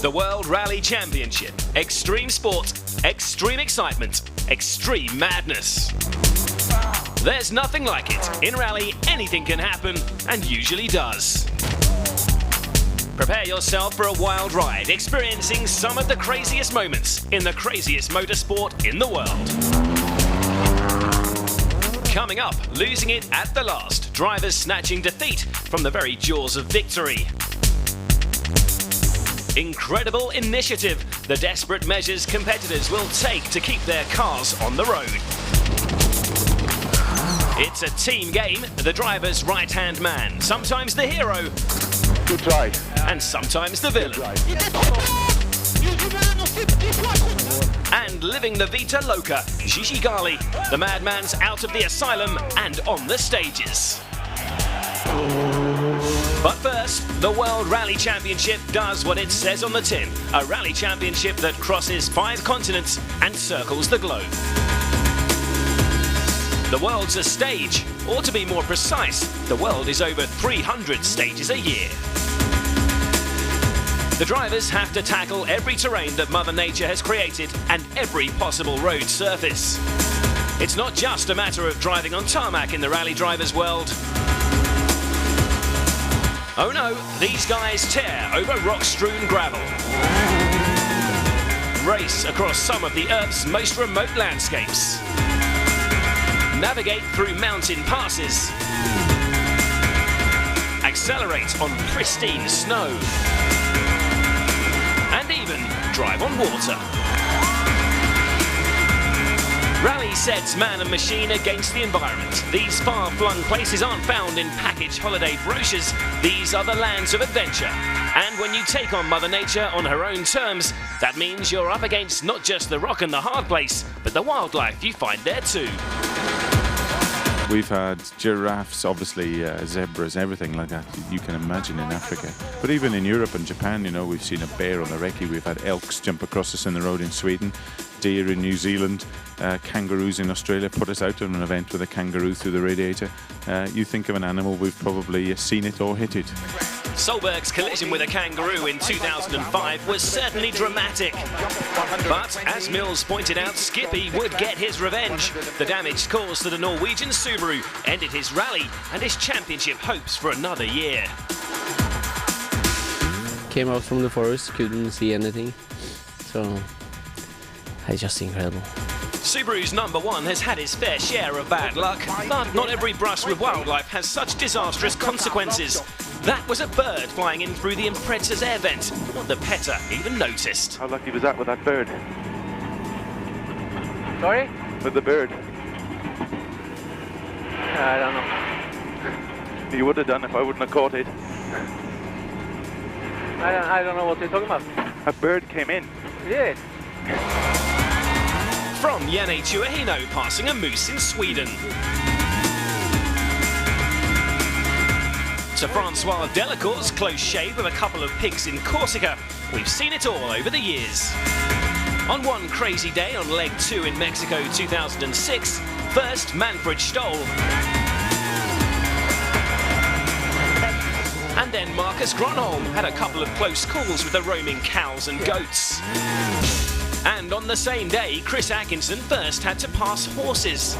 The World Rally Championship. Extreme sport, extreme excitement, extreme madness. There's nothing like it. In rally, anything can happen, and usually does. Prepare yourself for a wild ride, experiencing some of the craziest moments in the craziest motorsport in the world. Coming up, losing it at the last, drivers snatching defeat from the very jaws of victory. Incredible initiative, the desperate measures competitors will take to keep their cars on the road. It's a team game, the driver's right-hand man, sometimes the hero, good try, and sometimes the villain. And living the Vita Loca, Gigi Gali, the madman's out of the asylum and on the stages. But first, the World Rally Championship does what it says on the tin, a rally championship that crosses 5 continents and circles the globe. The world's a stage, or to be more precise, the world is over 300 stages a year. The drivers have to tackle every terrain that Mother Nature has created and every possible road surface. It's not just a matter of driving on tarmac in the rally drivers' world. Oh no, these guys tear over rock-strewn gravel, race across some of the Earth's most remote landscapes, navigate through mountain passes, accelerate on pristine snow, and even drive on water. Rally sets man and machine against the environment. These far-flung places aren't found in packaged holiday brochures. These are the lands of adventure. And when you take on Mother Nature on her own terms, that means you're up against not just the rock and the hard place, but the wildlife you find there too. We've had giraffes, obviously zebras, everything like that you can imagine in Africa. But even in Europe and Japan, you know, we've seen a bear on the recce. We've had elks jump across us in the road in Sweden, deer in New Zealand, kangaroos in Australia. Put us out on an event with a kangaroo through the radiator. You think of an animal, we've probably seen it or hit it. Solberg's collision with a kangaroo in 2005 was certainly dramatic. But, as Mills pointed out, Skippy would get his revenge. The damage caused to the Norwegian Subaru ended his rally and his championship hopes for another year. Came out from the forest, couldn't see anything, so it's just incredible. Subaru's number 1 has had his fair share of bad luck, but not every brush with wildlife has such disastrous consequences. That was a bird flying in through the Impreza's air vent. Not the petter even noticed. How lucky was that with that bird? Sorry? With the bird. I don't know. You would have done if I wouldn't have caught it. I don't know what you're talking about. A bird came in. Yeah. From Janne Chuahino passing a moose in Sweden, to Francois Delacourt's close shave of a couple of pigs in Corsica, we've seen it all over the years. On one crazy day on leg 2 in Mexico 2006, first Manfred Stoll, and then Marcus Gronholm had a couple of close calls with the roaming cows and goats. And on the same day, Chris Atkinson first had to pass horses.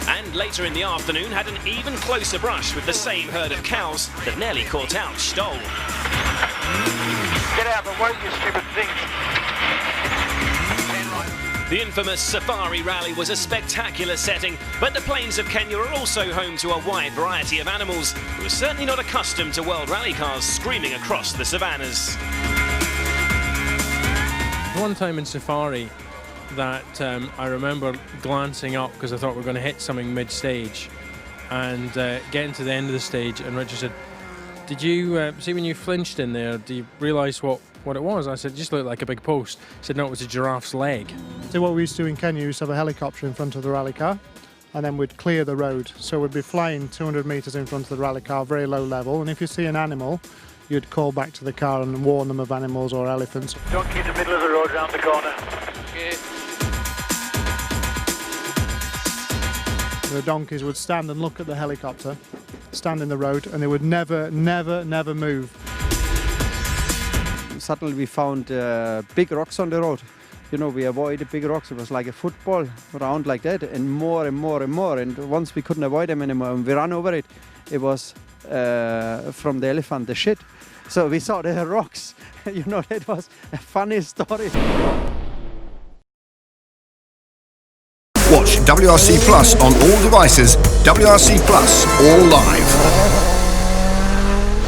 And later in the afternoon had an even closer brush with the same herd of cows that nearly caught out Stoll. Get out of the way, you stupid thing. The infamous Safari Rally was a spectacular setting, but the plains of Kenya are also home to a wide variety of animals who are certainly not accustomed to World Rally cars screaming across the savannas. One time in Safari that I remember glancing up because I thought we were going to hit something mid-stage and getting to the end of the stage, and Richard said, "Did you see when you flinched in there, do you realise what it was?" I said, "It just looked like a big post." He said, "No, it was a giraffe's leg." So what we used to do in Kenya, we used to have a helicopter in front of the rally car, and then we'd clear the road. So we'd be flying 200 metres in front of the rally car, very low level, and if you see an animal, you'd call back to the car and warn them of animals or elephants. Don't keep the middle of the road round the corner. Okay. The donkeys would stand and look at the helicopter, stand in the road, and they would never move. Suddenly we found big rocks on the road. You know, we avoided big rocks. It was like a football round like that, and more and more and more. And once we couldn't avoid them anymore, and we ran over it, it was from the elephant, the shit. So we saw the rocks. You know, that was a funny story. Watch WRC Plus on all devices. WRC Plus, all live.